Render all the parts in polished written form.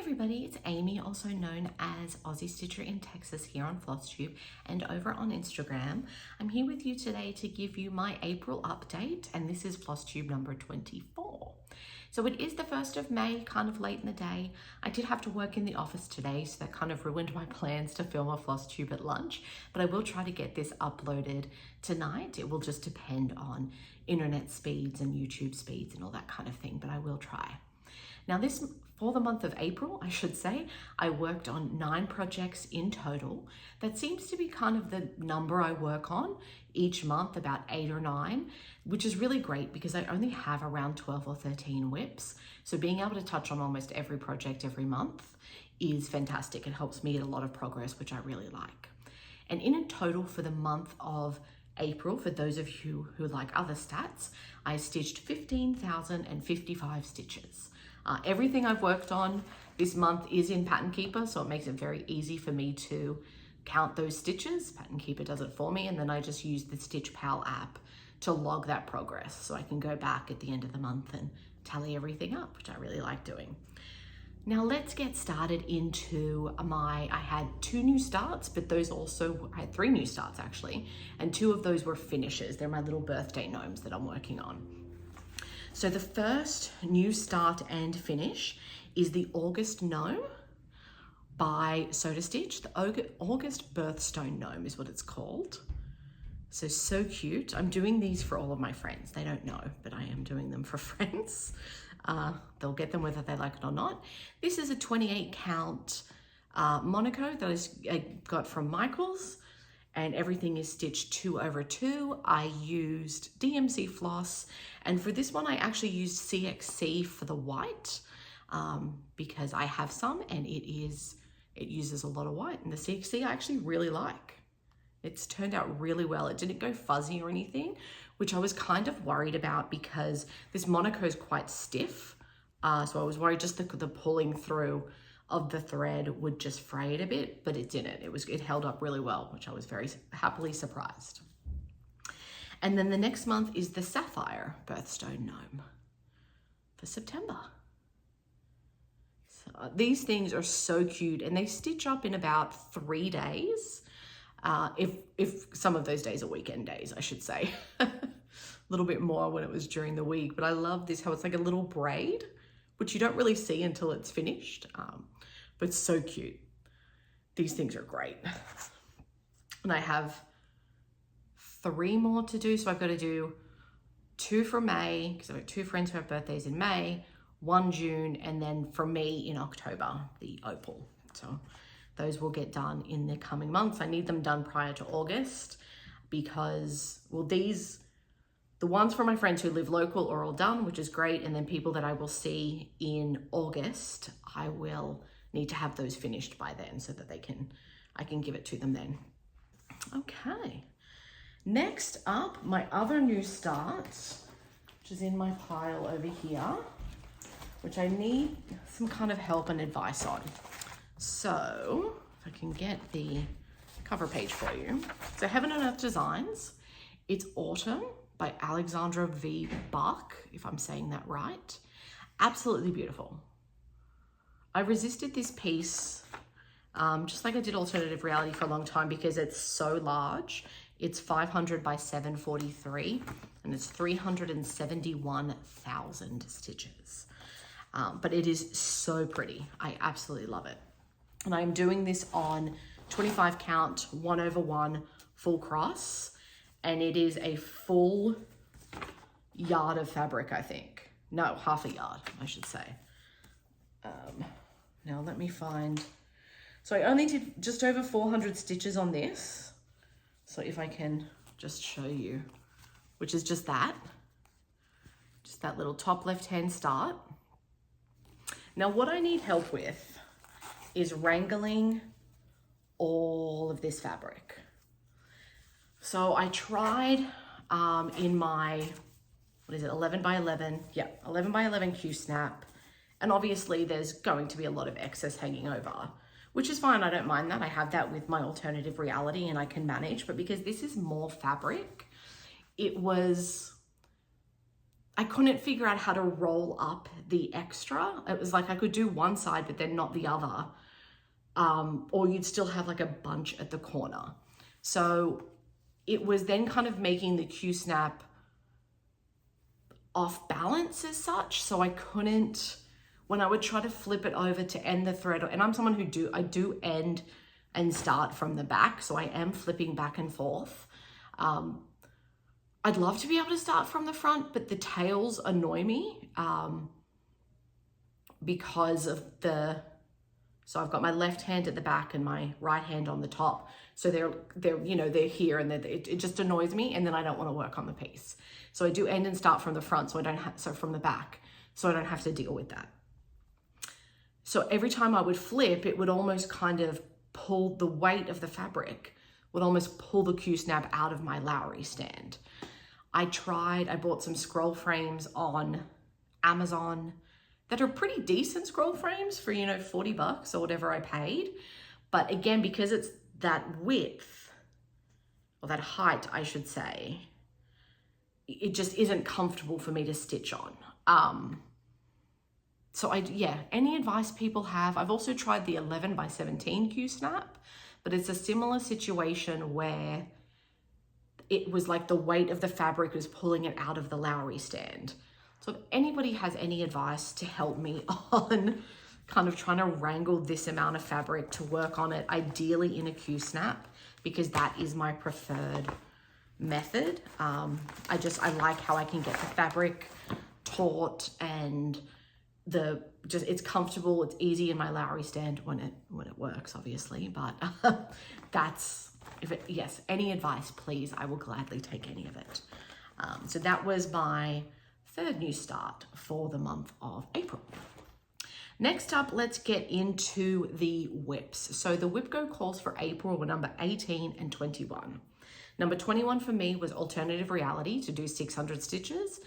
everybody, it's Amy, also known as Aussie Stitcher in Texas here on Flosstube and over on Instagram. I'm here with you today to give you my April update, and this is Flosstube number 24. So it is the 1st of May, kind of late in the day. I did have to work in the office today, so that kind of ruined my plans to film a Flosstube at lunch, but I will try to get this uploaded tonight. It will just depend on internet speeds and YouTube speeds and all that kind of thing, but I will try. Now for the month of April, I should say, I worked on 9 projects in total. That seems to be kind of the number I work on each month, about 8 or 9, which is really great because I only have around 12 or 13 whips. So being able to touch on almost every project every month is fantastic. It helps me get a lot of progress, which I really like. And in total for the month of April, for those of you who like other stats, I stitched 15,055 stitches. Everything I've worked on this month is in Pattern Keeper, so it makes it very easy for me to count those stitches. Pattern Keeper does it for me, and then I just use the Stitch Pal app to log that progress, so I can go back at the end of the month and tally everything up, which I really like doing. Now let's get started into I had 2 new starts, but I had 3 new starts actually, and 2 of those were finishes. They're my little birthday gnomes that I'm working on. So the first new start and finish is the August Gnome by Stitch. The August Birthstone Gnome is what it's called. So cute. I'm doing these for all of my friends. They don't know, but I am doing them for friends. They'll get them whether they like it or not. This is a 28 count Monaco that I got from Michael's, and everything is stitched 2/2. I used DMC floss, and for this one I actually used CXC for the white because I have some, and it uses a lot of white, and the CXC I actually really like. It's turned out really well. It didn't go fuzzy or anything, which I was kind of worried about because this Monaco is quite stiff. So I was worried just the pulling through of the thread would just fray it a bit, but it didn't. It held up really well, which I was very happily surprised. And then the next month is the Sapphire Birthstone Gnome for September. So these things are so cute, and they stitch up in about 3 days. If some of those days are weekend days, I should say. A little bit more when it was during the week, but I love this, how it's like a little braid, which you don't really see until it's finished, but it's so cute. These things are great. And I have 3 more to do, so I've got to do 2 for May, because I've got 2 friends who have birthdays in May, 1 June, and then for me in October, the opal. So those will get done in the coming months. I need them done prior to August because, well, the ones for my friends who live local are all done, which is great. And then people that I will see in August, I will need to have those finished by then so that I can give it to them then. Okay. Next up, my other new start, which is in my pile over here, which I need some kind of help and advice on. So if I can get the cover page for you. So Heaven and Earth Designs. It's Autumn by Alexandra V Bach, if I'm saying that right. Absolutely beautiful. I resisted this piece, just like I did Alternative Reality for a long time, because it's so large. It's 500 by 743, and it's 371,000 stitches. But it is so pretty. I absolutely love it. And I'm doing this on 25 count 1/1 full cross, and it is a full yard of fabric, I think. No, half a yard, I should say. Now let me find, so I only did just over 400 stitches on this. So if I can just show you, which is just that little top left-hand start. Now what I need help with is wrangling all of this fabric. So I tried in my, 11 by 11? Yeah, 11 by 11 Q-snap. And obviously there's going to be a lot of excess hanging over, which is fine. I don't mind that. I have that with my Alternative Reality and I can manage, but because this is more fabric, it was I couldn't figure out how to roll up the extra. It was like I could do one side, but then not the other. Or you'd still have like a bunch at the corner. So it was then kind of making the Q-snap off balance as such. So I couldn't, when I would try to flip it over to end the thread, and I'm someone who I do end and start from the back. So I am flipping back and forth. I'd love to be able to start from the front, but the tails annoy me because of so I've got my left hand at the back and my right hand on the top. So they're here, and it just annoys me, and then I don't want to work on the piece. So I do end and start from the front, from the back, so I don't have to deal with that. So every time I would flip, it would almost kind of pull the weight of the fabric, would almost pull the Q-snap out of my Lowry stand. I bought some scroll frames on Amazon that are pretty decent scroll frames for, $40 or whatever I paid. But again, because it's that width, or that height, I should say, it just isn't comfortable for me to stitch on. So any advice people have? I've also tried the 11x17 Q-snap, but it's a similar situation where it was like the weight of the fabric was pulling it out of the Lowry stand. So if anybody has any advice to help me on kind of trying to wrangle this amount of fabric to work on it, ideally in a Q-snap, because that is my preferred method. I like how I can get the fabric taut, and it's comfortable, it's easy in my Lowry stand when it works, obviously, but yes, any advice, please, I will gladly take any of it. So that was my third new start for the month of April. Next up, let's get into the whips. So the whip go calls for April were number 18 and 21. Number 21 for me was Alternative Reality, to do 600 stitches.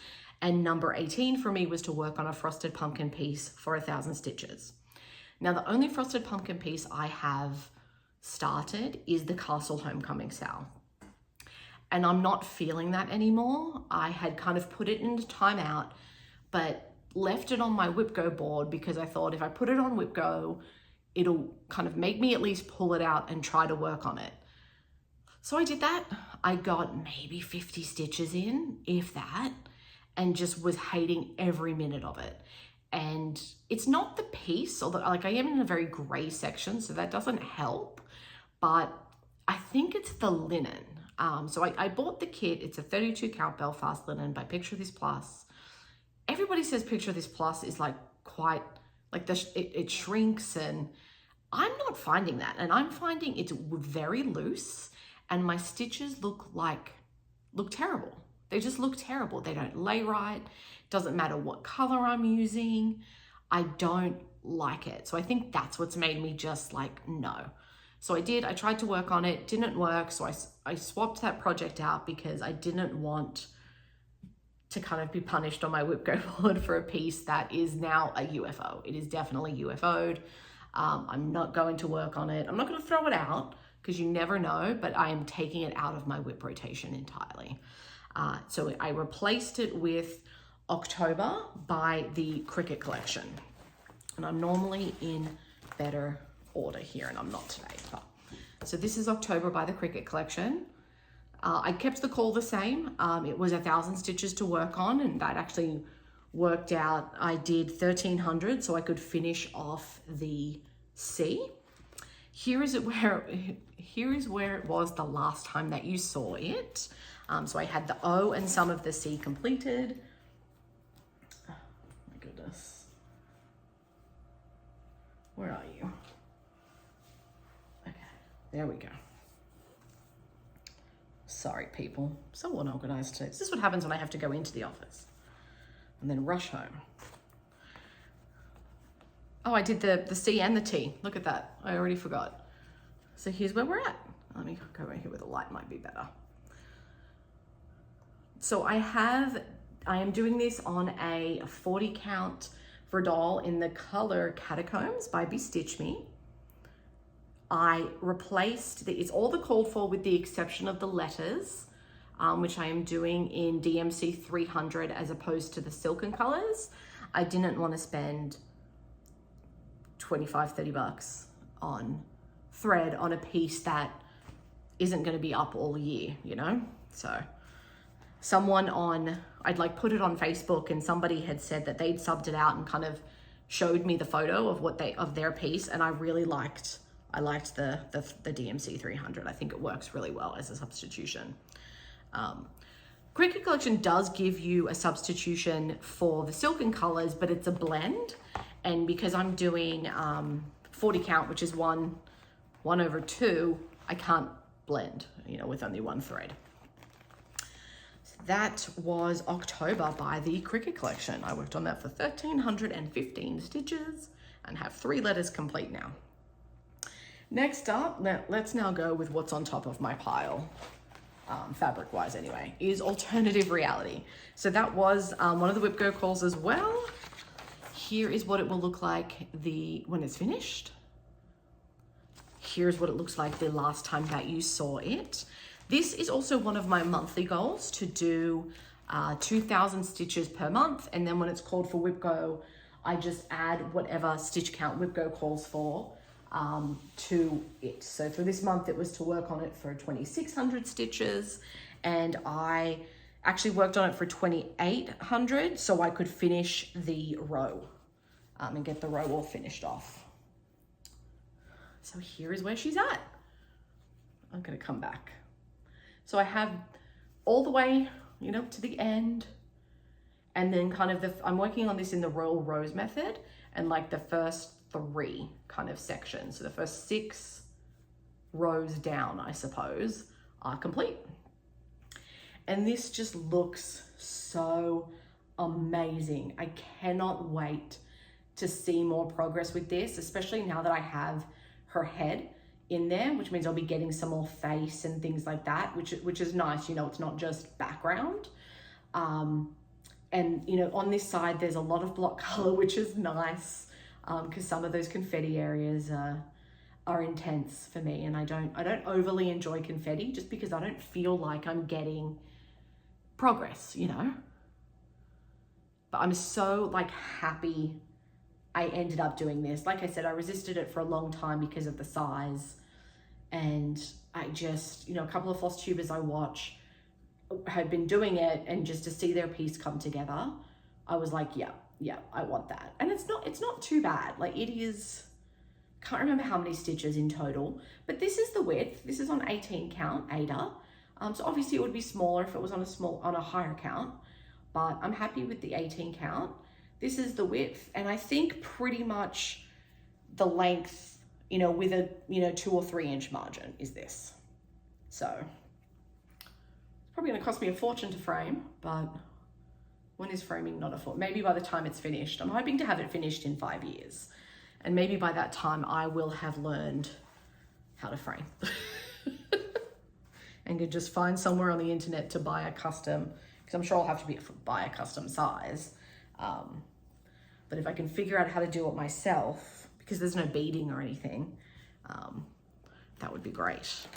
And number 18 for me was to work on a frosted pumpkin piece for 1,000 stitches. Now, the only frosted pumpkin piece I have started is the Castle Homecoming Sal. And I'm not feeling that anymore. I had kind of put it into timeout, but left it on my WhipGo board because I thought if I put it on WhipGo, it'll kind of make me at least pull it out and try to work on it. So I did that. I got maybe 50 stitches in, if that, and just was hating every minute of it. And it's not the piece, although I am in a very gray section, so that doesn't help, but I think it's the linen. So I bought the kit. It's a 32 count Belfast linen by Picture This Plus. Everybody says Picture This Plus is quite it shrinks, and I'm not finding that. And I'm finding it's very loose, and my stitches look terrible. They just look terrible. They don't lay right. Doesn't matter what color I'm using. I don't like it. So I think that's what's made me just no. So I tried to work on it, didn't work. So I swapped that project out because I didn't want to kind of be punished on my WhipGo board for a piece that is now a UFO. It is definitely UFO'd. I'm not going to work on it. I'm not going to throw it out because you never know, but I am taking it out of my whip rotation entirely. So I replaced it with October by the Cricket Collection. And I'm normally in better order here, and I'm not today. So this is October by the Cricket Collection. I kept the call the same. It was 1,000 stitches to work on, and that actually worked out. I did 1,300 so I could finish off the C. Here is where it was the last time that you saw it. So I had the O and some of the C completed. Oh my goodness. Where are you? Okay, there we go. Sorry, people. So unorganized today. This is what happens when I have to go into the office and then rush home. Oh, I did the C and the T. Look at that. I already forgot. So here's where we're at. Let me go over here where the light might be better. So I am doing this on a 40 count verdal in the color Catacombs by BeStitchMe. I replaced it's all the called for with the exception of the letters. which I am doing in DMC 300 as opposed to the silken colors. I didn't want to spend 25, 30 bucks on thread on a piece that isn't going to be up all year, you know? So someone I'd like put it on Facebook, and somebody had said that they'd subbed it out and kind of showed me the photo of their piece, and I liked the DMC 300. I think it works really well as a substitution. Quaker collection does give you a substitution for the silken colors, but it's a blend. And because I'm doing 40 count, which is 1/2, I can't blend, you know, with only one thread. So that was October by the Quaker collection. I worked on that for 1,315 stitches and have 3 letters complete now. Next up, let's now go with what's on top of my pile, fabric wise anyway, is Alternative Reality. So that was one of the Whip Go calls as well. Here is what it will look like when it's finished. Here's what it looks like the last time that you saw it. This is also one of my monthly goals, to do 2,000 stitches per month. And then when it's called for Whip Go, I just add whatever stitch count Whip Go calls for to it. So for this month, it was to work on it for 2,600 stitches. And I actually worked on it for 2,800 so I could finish the row and get the row all finished off. So here is where she's at. I'm gonna come back. So I have all the way, you know, to the end, and then kind of I'm working on this in the Royal Rose method, and like the first 3 kind of sections. So the first 6 rows down, I suppose, are complete. And this just looks so amazing. I cannot wait to see more progress with this, especially now that I have her head in there, which means I'll be getting some more face and things like that, which is nice. You know, it's not just background. And you know, on this side, there's a lot of block color, which is nice, because some of those confetti areas are intense for me, and I don't overly enjoy confetti just because I don't feel like I'm getting progress, you know. But I'm so like happy I ended up doing this. Like I said, I resisted it for a long time because of the size, and I just, you know, a couple of floss tubers I watch had been doing it, and just to see their piece come together, I was like, yeah, I want that. And it's not too bad. Like, it is, can't remember how many stitches in total, but this is the width. This is on 18 count aida. So obviously it would be smaller if it was on a higher count, but I'm happy with the 18 count. This is the width, and I think pretty much the length, you know, with a, you know, 2 or 3 inch margin is this. So it's probably gonna cost me a fortune to frame, but when is framing not a fortune? Maybe by the time it's finished. I'm hoping to have it finished in 5 years. And maybe by that time I will have learned how to frame. And could just find somewhere on the internet to buy a custom, because I'm sure I'll have to buy a custom size. But if I can figure out how to do it myself, because there's no beading or anything, that would be great.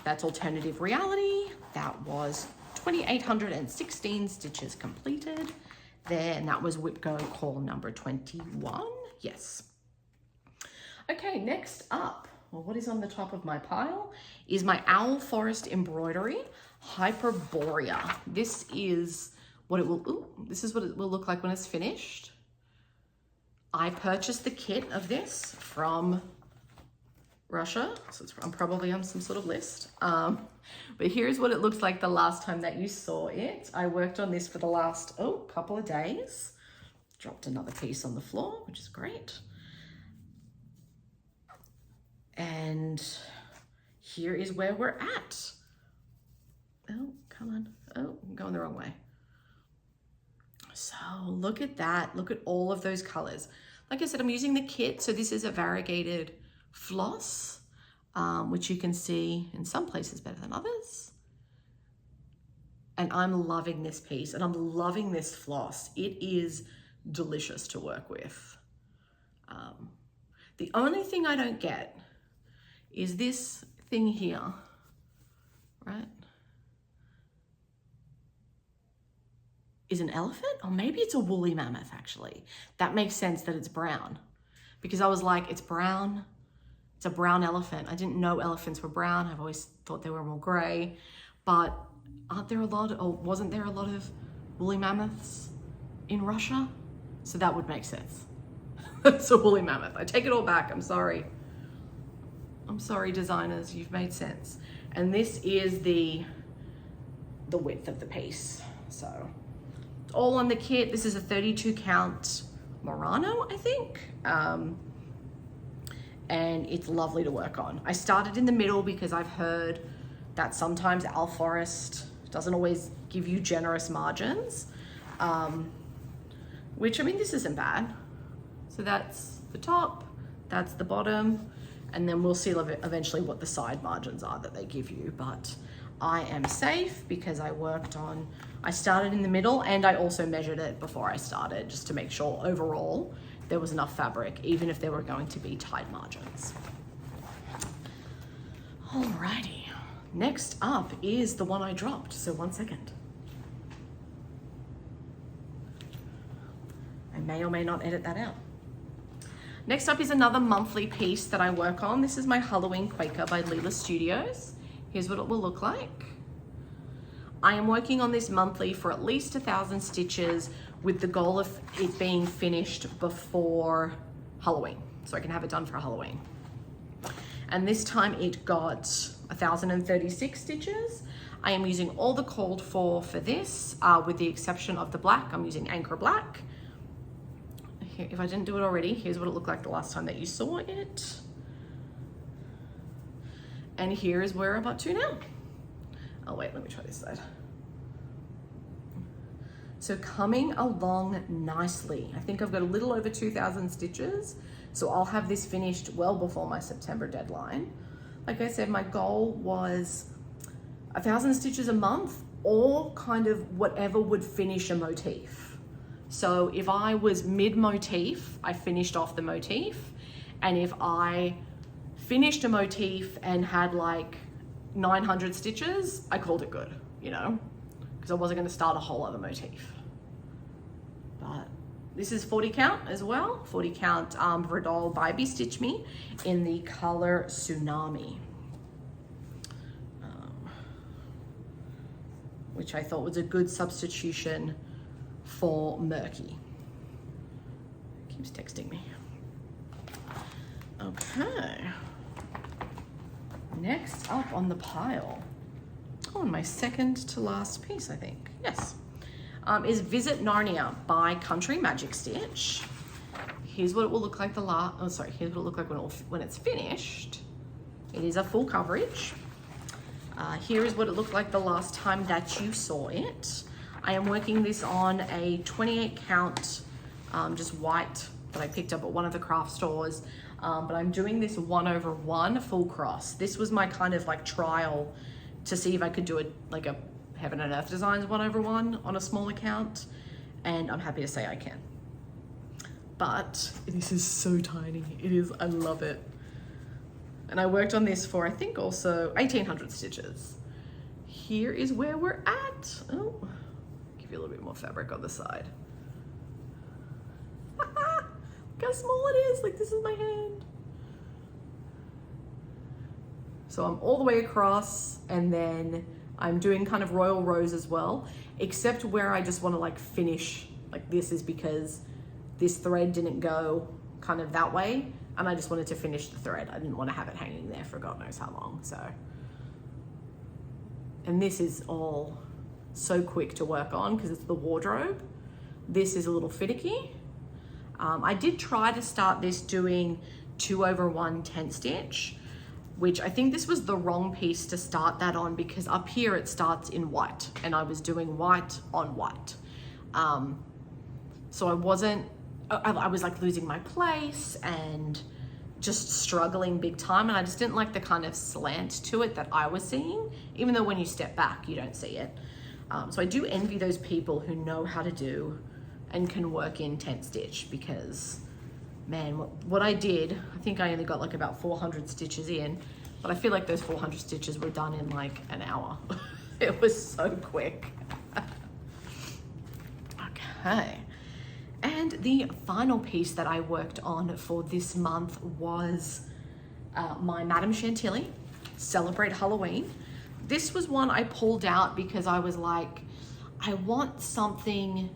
That's Alternative Reality. That was 2,816 stitches completed there, and that was Whip Go call number 21. Yes. Okay, next up, well, what is on the top of my pile is my Owl Forest Embroidery Hyperborea. This is what it will, this is what it will look like when it's finished. I purchased the kit of this from Russia, so I'm probably on some sort of list. But here's what it looks like the last time that you saw it. I worked on this for the last, couple of days. Dropped another piece on the floor, which is great. And here is where we're at. Oh, come on. Oh, I'm going the wrong way. So look at that. Look at all of those colors. Like I said, I'm using the kit. So this is a variegated floss, which you can see in some places better than others. And I'm loving this piece, and I'm loving this floss. It is delicious to work with. The only thing I don't get is this thing here, right? is an elephant, or maybe it's a woolly mammoth actually. That makes sense that it's brown, because I was like, it's brown, it's a brown elephant. I didn't know elephants were brown. I've always thought they were more gray, but aren't there a lot, or wasn't there a lot of woolly mammoths in Russia? So that would make sense. It's a woolly mammoth. I take it all back, I'm sorry. I'm sorry, designers, you've made sense. And this is the width of the piece. So it's all on the kit. This is a 32 count Murano, I think. And it's lovely to work on. I started in the middle because I've heard that sometimes Al Forest doesn't always give you generous margins, which, I mean, this isn't bad. So that's the top, that's the bottom, and then we'll see eventually what the side margins are that they give you. But I am safe because I started in the middle, and I also measured it before I started just to make sure overall there was enough fabric, even if there were going to be tight margins. Alrighty, next up is the one I dropped, so 1 second. I may or may not edit that out. Next up is another monthly piece that I work on. This is my Halloween Quaker by Leela Studios. Here's what it will look like. I am working on this monthly for at least 1,000 stitches with the goal of it being finished before Halloween, so I can have it done for Halloween. And this time it got 1,036 stitches. I am using all the called for this, with the exception of the black. I'm using Anchor Black. Here, if I didn't do it already, here's what it looked like the last time that you saw it. And here is where I'm up to now. Oh wait, let me try this side. So coming along nicely. I think I've got a little over 2,000 stitches. So I'll have this finished well before my September deadline. Like I said, my goal was 1,000 stitches a month, or kind of whatever would finish a motif. So if I was mid-motif, I finished off the motif. And if I finished a motif and had like 900 stitches, I called it good, you know, because I wasn't going to start a whole other motif. But this is 40 count as well, 40 count verdal by BeStitchMe in the color Tsunami, which I thought was a good substitution for Murky. It keeps texting me. Okay. Next up on the pile, oh, and my second to last piece, I think, yes, is Visit Narnia by Country Magic Stitch. Here's what it will look like here's what it'll look like when it's finished. It is a full coverage. Here is what it looked like the last time that you saw it. I am working this on a 28 count, just white that I picked up at one of the craft stores. But I'm doing this 1/1 full cross. This was my kind of like trial to see if I could do it like a Heaven and Earth Designs 1/1 on a small account, and I'm happy to say I can. But this is so tiny. It is, I love it. And I worked on this for, I think, also 1,800 stitches. Here is where we're at. Oh, give you a little bit more fabric on the side. Look how small it is, like this is my hand. So I'm all the way across, and then I'm doing kind of royal rose as well, except where I just want to like finish, like this is because this thread didn't go kind of that way, and I just wanted to finish the thread. I didn't want to have it hanging there for God knows how long, so. And this is all so quick to work on because it's the wardrobe. This is a little finicky. I did try to start this doing 2/1 10 stitch, which I think this was the wrong piece to start that on because up here it starts in white and I was doing white on white. So I was like losing my place and just struggling big time, and I just didn't like the kind of slant to it that I was seeing, even though when you step back, you don't see it. So I do envy those people who know how to do and can work in 10 stitch because, man, what I did, I think I only got like about 400 stitches in, but I feel like those 400 stitches were done in like an hour. It was so quick. Okay. And the final piece that I worked on for this month was my Madame Chantilli, Celebrate Halloween. This was one I pulled out because I was like, I want something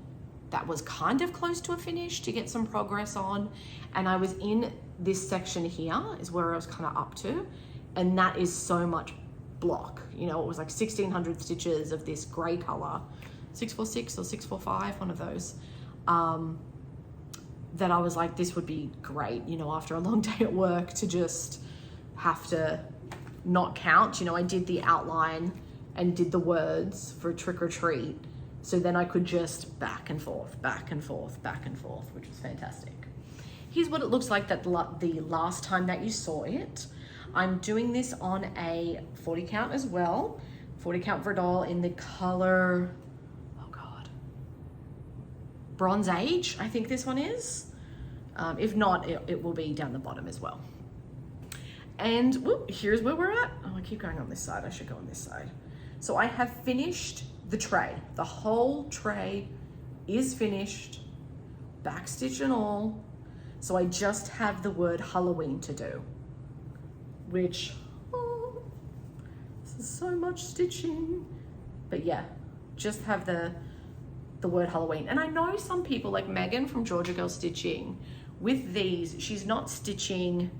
that was kind of close to a finish to get some progress on. And I was in this section here is where I was kind of up to. And that is so much block. You know, it was like 1,600 stitches of this gray color, 646 or 645, one of those. That I was like, this would be great, you know, after a long day at work to just have to not count. You know, I did the outline and did the words for trick or treat. So then I could just back and forth, back and forth, back and forth, which was fantastic. Here's what it looks like that the last time that you saw it. I'm doing this on a 40 count as well. 40 count verdal in the color, oh God, Bronze Age, I think this one is. If not, it will be down the bottom as well. And whoop, here's where we're at. Oh, I keep going on this side. I should go on this side. So I have finished the tray. The whole tray is finished, backstitch and all. So I just have the word Halloween to do, which, oh, this is so much stitching. But yeah, just have the word Halloween. And I know some people like Megan from Georgia Girl Stitching, with these, she's not stitching,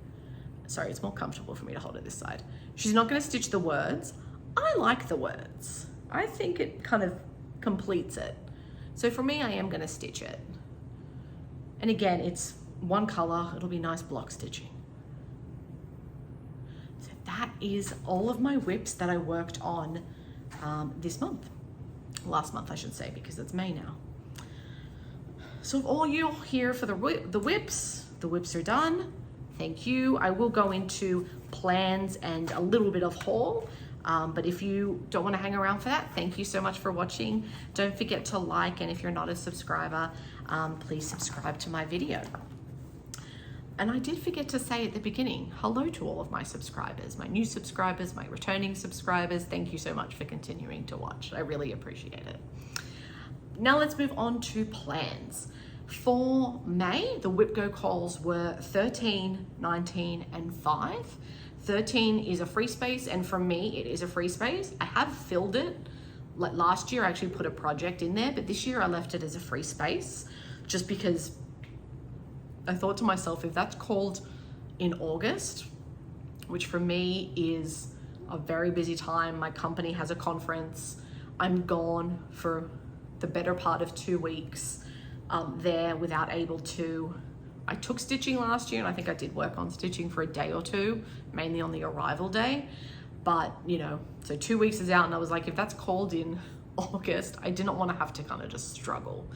sorry, it's more comfortable for me to hold it this side. She's not gonna stitch the words. I like the words. I think it kind of completes it. So for me, I am gonna stitch it. And again, it's one color, it'll be nice block stitching. So that is all of my whips that I worked on this month. Last month, I should say, because it's May now. So all you're here for the whips are done. Thank you. I will go into plans and a little bit of haul, but if you don't want to hang around for that, thank you so much for watching. Don't forget to like, and if you're not a subscriber, please subscribe to my video. And I did forget to say at the beginning, hello to all of my subscribers, my new subscribers, my returning subscribers. Thank you so much for continuing to watch. I really appreciate it. Now let's move on to plans. For May, the whip go calls were 13, 19, and 5. 13 is a free space, and for me, it is a free space. I have filled it. Like last year, I actually put a project in there, but this year I left it as a free space just because I thought to myself, if that's called in August, which for me is a very busy time, my company has a conference, I'm gone for the better part of 2 weeks there without able to. I took stitching last year, and I think I did work on stitching for a day or two, mainly on the arrival day. But, you know, so 2 weeks is out, and I was like, if that's called in August, I didn't want to have to kind of just struggle.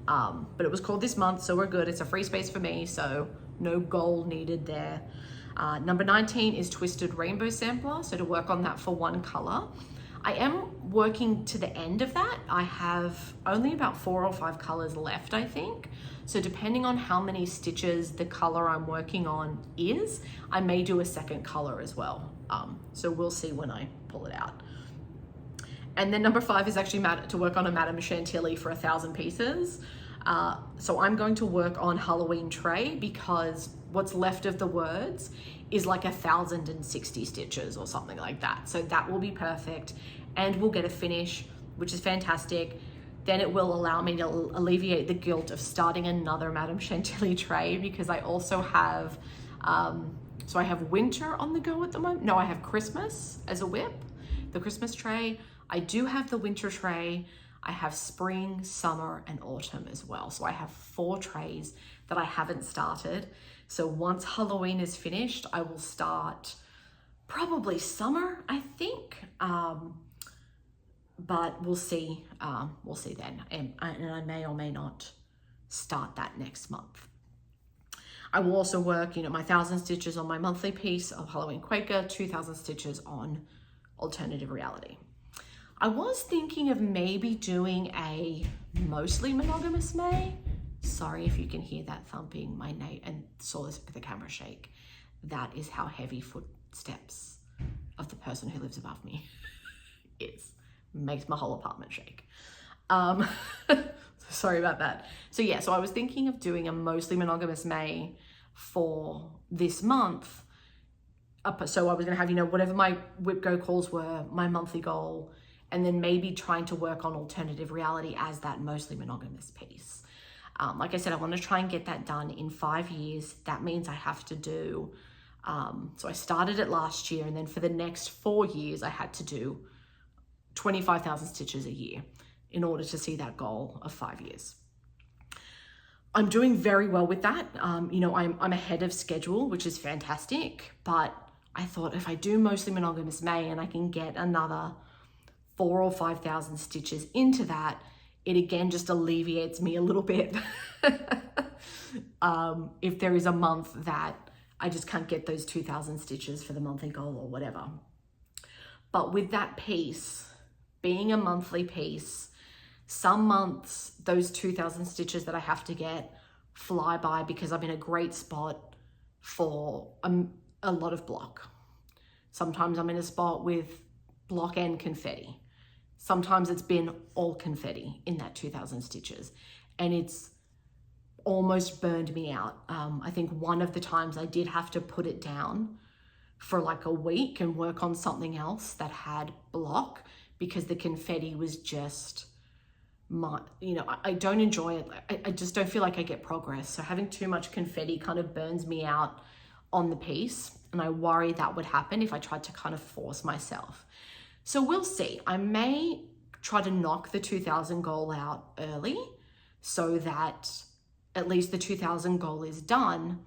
But it was called this month, so we're good. It's a free space for me, so no goal needed there. Number 19 is Twisted Rainbow Sampler, so to work on that for one color. I am working to the end of that. I have only about 4 or 5 colors left, I think. So depending on how many stitches the color I'm working on is, I may do a second color as well. So we'll see when I pull it out. And then number 5 is actually to work on a Madame Chantilli for 1,000 pieces. So I'm going to work on Halloween tray because what's left of the words is like 1,060 stitches or something like that. So that will be perfect, and we'll get a finish, which is fantastic. Then it will allow me to alleviate the guilt of starting another Madame Chantilli tray, because I also have, so I have winter on the go at the moment. No, I have Christmas as a whip, the Christmas tray. I do have the winter tray. I have spring, summer, and autumn as well. So I have 4 trays that I haven't started. So once Halloween is finished, I will start probably summer, I think. But we'll see. We'll see then. And I may or may not start that next month. I will also work, you know, my 1,000 stitches on my monthly piece of Halloween Quaker, 2,000 stitches on Alternative Reality. I was thinking of maybe doing a mostly monogamous May. Sorry if you can hear that thumping, and saw this with the camera shake. That is how heavy footsteps of the person who lives above me is. Makes my whole apartment shake. Sorry about that. So yeah, so I was thinking of doing a mostly monogamous May for this month. So I was gonna have, you know, whatever my whip go calls were, my monthly goal, and then maybe trying to work on alternative reality as that mostly monogamous piece. Like I said, I want to try and get that done in 5 years. That means I have to do, so I started it last year, and then for the next 4 years, I had to do 25,000 stitches a year in order to see that goal of 5 years. I'm doing very well with that. You know, I'm ahead of schedule, which is fantastic, but I thought if I do mostly monogamous May and I can get another 4,000 or 5,000 stitches into that, it again just alleviates me a little bit if there is a month that I just can't get those 2,000 stitches for the monthly goal or whatever. But with that piece being a monthly piece, some months those 2,000 stitches that I have to get fly by because I'm in a great spot for a lot of block. Sometimes I'm in a spot with block and confetti. Sometimes it's been all confetti in that 2,000 stitches, and it's almost burned me out. I think one of the times I did have to put it down for like a week and work on something else that had block because the confetti was just you know, I don't enjoy it. I just don't feel like I get progress. So having too much confetti kind of burns me out on the piece, and I worry that would happen if I tried to kind of force myself. So we'll see. I may try to knock the 2,000 goal out early so that at least the 2,000 goal is done,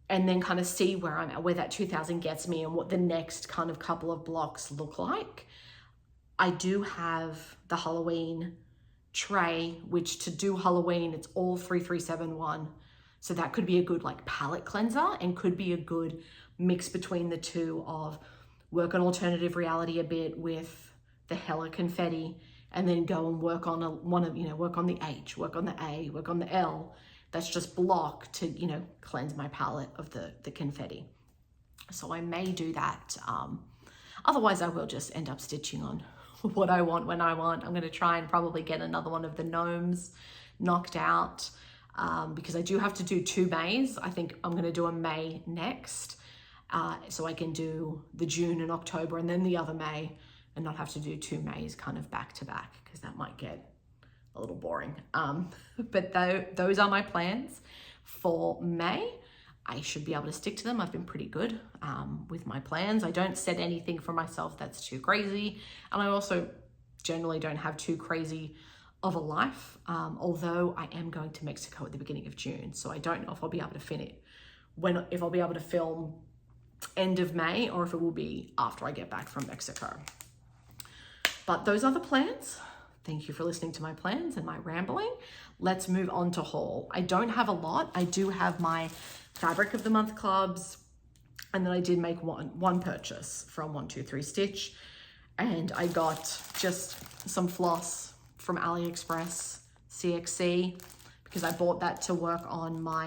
and then kind of see where I'm at, where that 2,000 gets me and what the next kind of couple of blocks look like. I do have the Halloween tray, which to do Halloween, it's all 3371. So that could be a good like palette cleanser and could be a good mix between the two of work on alternative reality a bit with the hella confetti, and then go and work on work on the H, work on the A, work on the L. That's just block to, you know, cleanse my palette of the confetti. So I may do that. Otherwise I will just end up stitching on what I want when I want. I'm going to try and probably get another one of the gnomes knocked out because I do have to do 2 Mays. I think I'm going to do a May next. So I can do the June and October and then the other May, and not have to do 2 Mays kind of back to back, because that might get a little boring. But those are my plans for May. I should be able to stick to them. I've been pretty good with my plans. I don't set anything for myself that's too crazy. And I also generally don't have too crazy of a life, although I am going to Mexico at the beginning of June. So I don't know if I'll be able to finish if I'll be able to film end of May or if it will be after I get back from Mexico. But those are the plans. Thank you for listening to my plans and my rambling. Let's move on to haul. I don't have a lot. I do have my fabric of the month clubs, and then I did make one purchase from 123 Stitch, and I got just some floss from AliExpress CXC because I bought that to work on my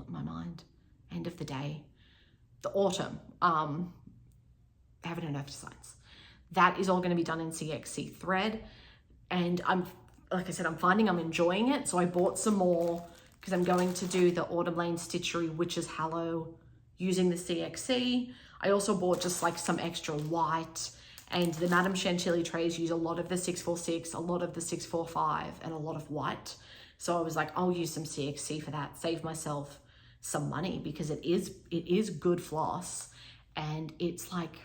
my mind, end of the day, the autumn Heaven and Earth designs. That is all going to be done in CXC thread, and like I said, I'm finding I'm enjoying it. So I bought some more because I'm going to do the Autumn Lane Stitchery Witch's Hallow using the CXC. I also bought just like some extra white, and the Madame Chantilly trays use a lot of the 646, a lot of the 645, and a lot of white. So I was like, I'll use some CXC for that, save myself some money, because it is good floss, and it's like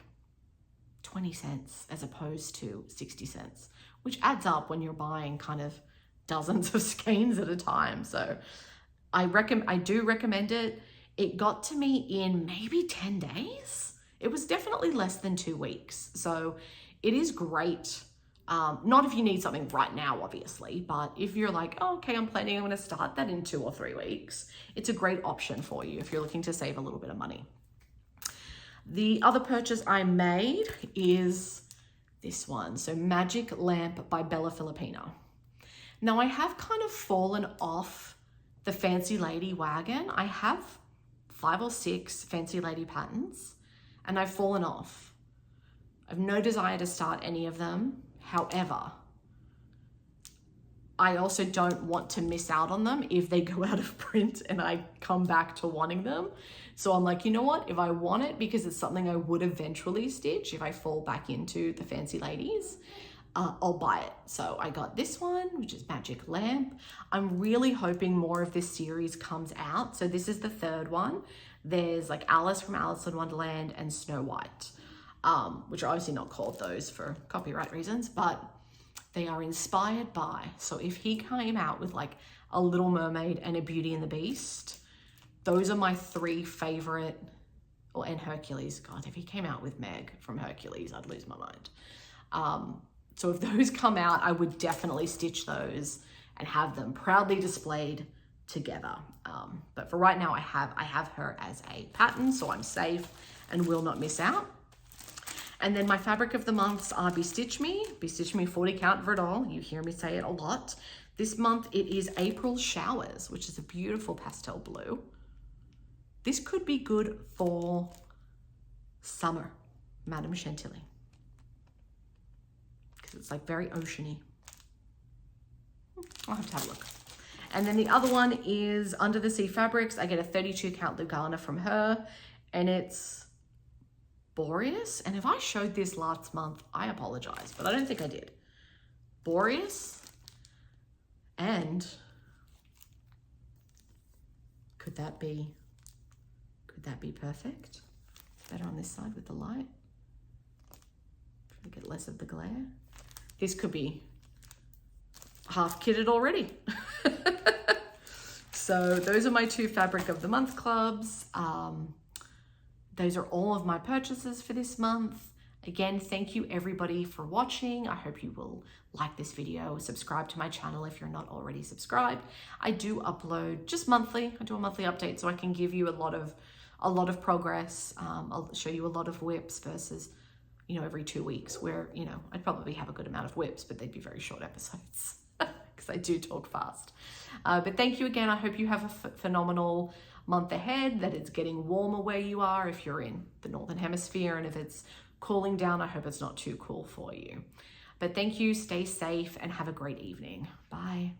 20 cents as opposed to 60 cents, which adds up when you're buying kind of dozens of skeins at a time. So I do recommend it. It got to me in maybe 10 days. It was definitely less than 2 weeks. So it is great. Not if you need something right now, obviously, but if you're like, oh, okay, I'm going to start that in 2 or 3 weeks, it's a great option for you if you're looking to save a little bit of money. The other purchase I made is this one. So Magic Lamp by Bella Filipina. Now I have kind of fallen off the Fancy Lady wagon. I have 5 or 6 Fancy Lady patterns and I've fallen off. I've no desire to start any of them. However, I also don't want to miss out on them if they go out of print and I come back to wanting them. So I'm like, you know what? If I want it because it's something I would eventually stitch if I fall back into the fancy ladies, I'll buy it. So I got this one, which is Magic Lamp. I'm really hoping more of this series comes out. So this is the third one. There's like Alice from Alice in Wonderland and Snow White, which are obviously not called those for copyright reasons, but they are inspired by. So if he came out with like a Little Mermaid and a Beauty and the Beast, those are my three favorite, and Hercules. God, if he came out with Meg from Hercules, I'd lose my mind. So if those come out, I would definitely stitch those and have them proudly displayed together. But for right now, I have her as a pattern, so I'm safe and will not miss out. And then my fabric of the months are BeStitchMe 40 count verdal. You hear me say it a lot. This month it is April Showers, which is a beautiful pastel blue. This could be good for summer, Madame Chantilli. Because it's like very oceany. I'll have to have a look. And then the other one is Under the Sea Fabrics. I get a 32 count lugana from her, and it's Boreas. And if I showed this last month, I apologize, but I don't think I did. Boreas, and could that be perfect? Better on this side with the light. Try to get less of the glare. This could be half kitted already. So those are my two fabric of the month clubs. Those are all of my purchases for this month. Again, thank you everybody for watching. I hope you will like this video, subscribe to my channel if you're not already subscribed. I do upload just monthly. I do a monthly update so I can give you a lot of progress. I'll show you a lot of whips versus, you know, every 2 weeks where, you know, I'd probably have a good amount of whips, but they'd be very short episodes because I do talk fast. But thank you again. I hope you have a phenomenal month ahead, that it's getting warmer where you are if you're in the Northern Hemisphere, and if it's cooling down, I hope it's not too cool for you. But thank you, stay safe, and have a great evening. Bye.